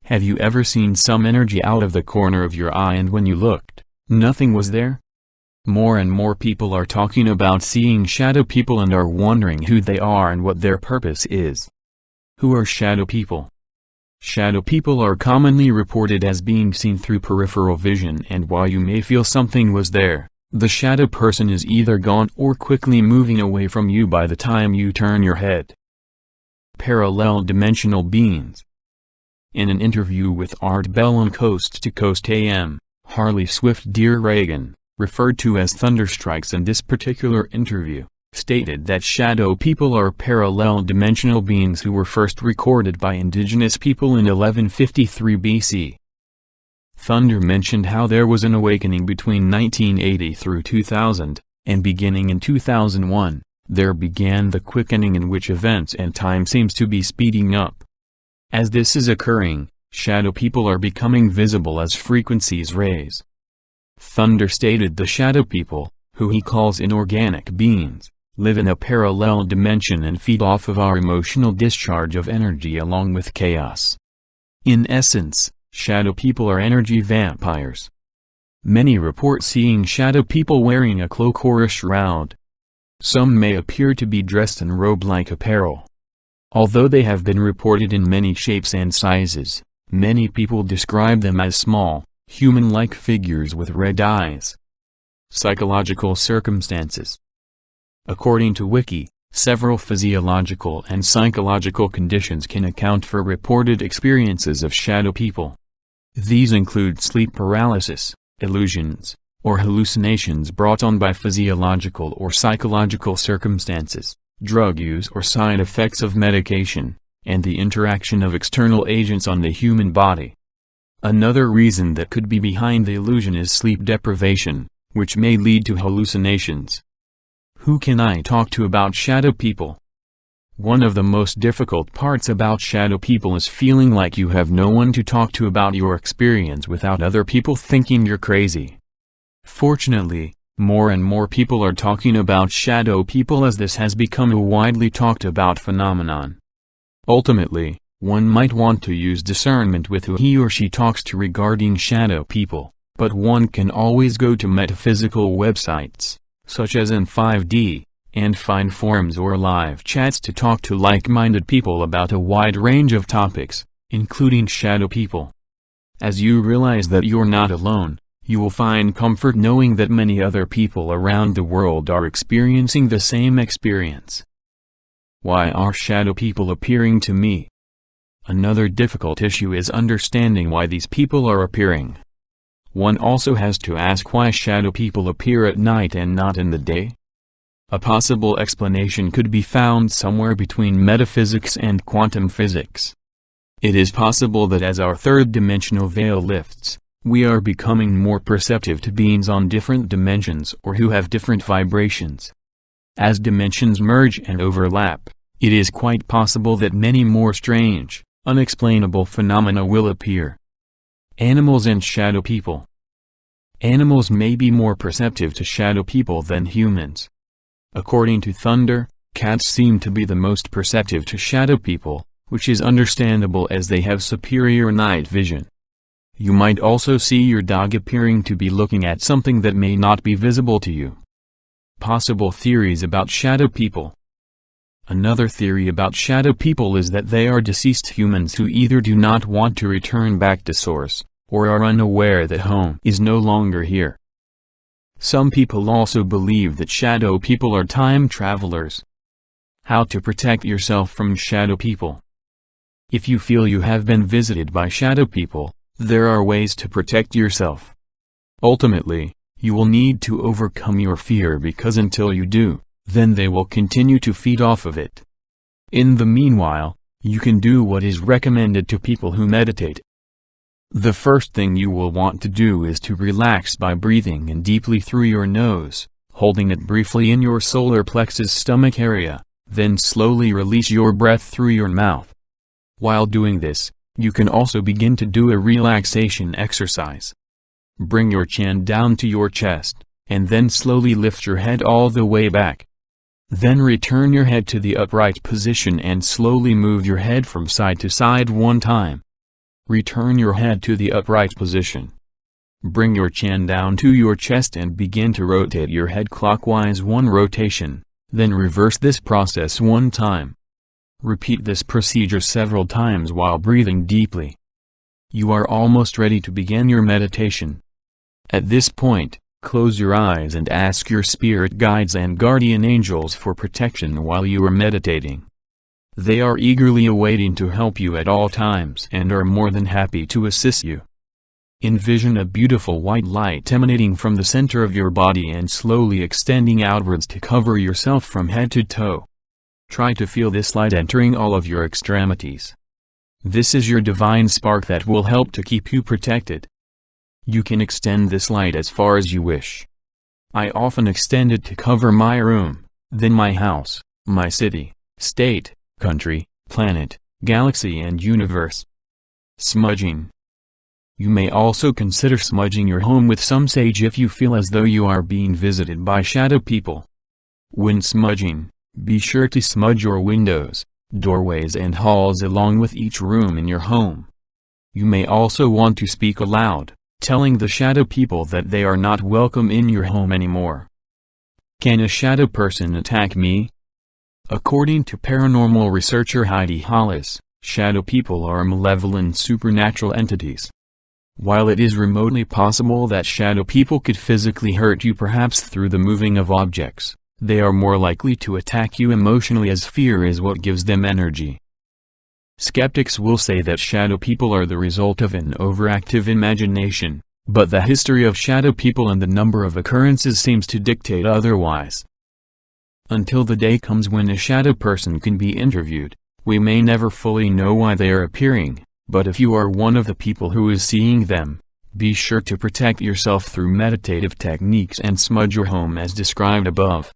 Have you ever seen some energy out of the corner of your eye and when you looked, nothing was there? More and more people are talking about seeing shadow people and are wondering who they are and what their purpose is. Who are shadow people? Shadow people are commonly reported as being seen through peripheral vision, and while you may feel something was there, the shadow person is either gone or quickly moving away from you by the time you turn your head. Parallel dimensional beings. In an interview with Art Bell on Coast to Coast AM, Harley Swift Dear Reagan, referred to as Thunderstrikes in this particular interview, stated that shadow people are parallel dimensional beings who were first recorded by indigenous people in 1153 BC. Thunder mentioned how there was an awakening between 1980 through 2000, and beginning in 2001, there began the quickening in which events and time seems to be speeding up. As this is occurring, shadow people are becoming visible as frequencies raise. Thunder stated the shadow people, who he calls inorganic beings, live in a parallel dimension and feed off of our emotional discharge of energy along with chaos. In essence, shadow people are energy vampires. Many report seeing shadow people wearing a cloak or a shroud. Some may appear to be dressed in robe-like apparel. Although they have been reported in many shapes and sizes, many people describe them as small, human-like figures with red eyes. Psychological circumstances. According to Wiki, several physiological and psychological conditions can account for reported experiences of shadow people. These include sleep paralysis, illusions, or hallucinations brought on by physiological or psychological circumstances, drug use or side effects of medication, and the interaction of external agents on the human body. Another reason that could be behind the illusion is sleep deprivation, which may lead to hallucinations. Who can I talk to about shadow people? One of the most difficult parts about shadow people is feeling like you have no one to talk to about your experience without other people thinking you're crazy. Fortunately, more and more people are talking about shadow people as this has become a widely talked about phenomenon. Ultimately, one might want to use discernment with who he or she talks to regarding shadow people, but one can always go to metaphysical websites, such as in 5D, and find forums or live chats to talk to like-minded people about a wide range of topics, including shadow people. As you realize that you're not alone, you will find comfort knowing that many other people around the world are experiencing the same experience. Why are shadow people appearing to me? Another difficult issue is understanding why these people are appearing. One also has to ask why shadow people appear at night and not in the day. A possible explanation could be found somewhere between metaphysics and quantum physics. It is possible that as our third-dimensional veil lifts, we are becoming more perceptive to beings on different dimensions or who have different vibrations. As dimensions merge and overlap, it is quite possible that many more strange, unexplainable phenomena will appear. Animals and shadow people. Animals may be more perceptive to shadow people than humans. According to Thunder, cats seem to be the most perceptive to shadow people, which is understandable as they have superior night vision. You might also see your dog appearing to be looking at something that may not be visible to you. Possible theories about shadow people. Another theory about shadow people is that they are deceased humans who either do not want to return back to source, or are unaware that home is no longer here. Some people also believe that shadow people are time travelers. How to protect yourself from shadow people. If you feel you have been visited by shadow people, there are ways to protect yourself. Ultimately, you will need to overcome your fear because until you do, then they will continue to feed off of it. In the meanwhile, you can do what is recommended to people who meditate. The first thing you will want to do is to relax by breathing in deeply through your nose, holding it briefly in your solar plexus stomach area, then slowly release your breath through your mouth. While doing this, you can also begin to do a relaxation exercise. Bring your chin down to your chest, and then slowly lift your head all the way back. Then return your head to the upright position and slowly move your head from side to side one time. Return your head to the upright position. Bring your chin down to your chest and begin to rotate your head clockwise 1 rotation, then reverse this process 1 time. Repeat this procedure several times while breathing deeply. You are almost ready to begin your meditation. At this point, close your eyes and ask your spirit guides and guardian angels for protection while you are meditating. They are eagerly awaiting to help you at all times and are more than happy to assist you. Envision a beautiful white light emanating from the center of your body and slowly extending outwards to cover yourself from head to toe. Try to feel this light entering all of your extremities. This is your divine spark that will help to keep you protected. You can extend this light as far as you wish. I often extend it to cover my room, then my house, my city, state, country, planet, galaxy and universe. Smudging. You may also consider smudging your home with some sage if you feel as though you are being visited by shadow people. When smudging, be sure to smudge your windows, doorways and halls along with each room in your home. You may also want to speak aloud, telling the shadow people that they are not welcome in your home anymore. Can a shadow person attack me? According to paranormal researcher Heidi Hollis, shadow people are malevolent supernatural entities. While it is remotely possible that shadow people could physically hurt you perhaps through the moving of objects, they are more likely to attack you emotionally as fear is what gives them energy. Skeptics will say that shadow people are the result of an overactive imagination, but the history of shadow people and the number of occurrences seems to dictate otherwise. Until the day comes when a shadow person can be interviewed, we may never fully know why they are appearing, but if you are one of the people who is seeing them, be sure to protect yourself through meditative techniques and smudge your home as described above.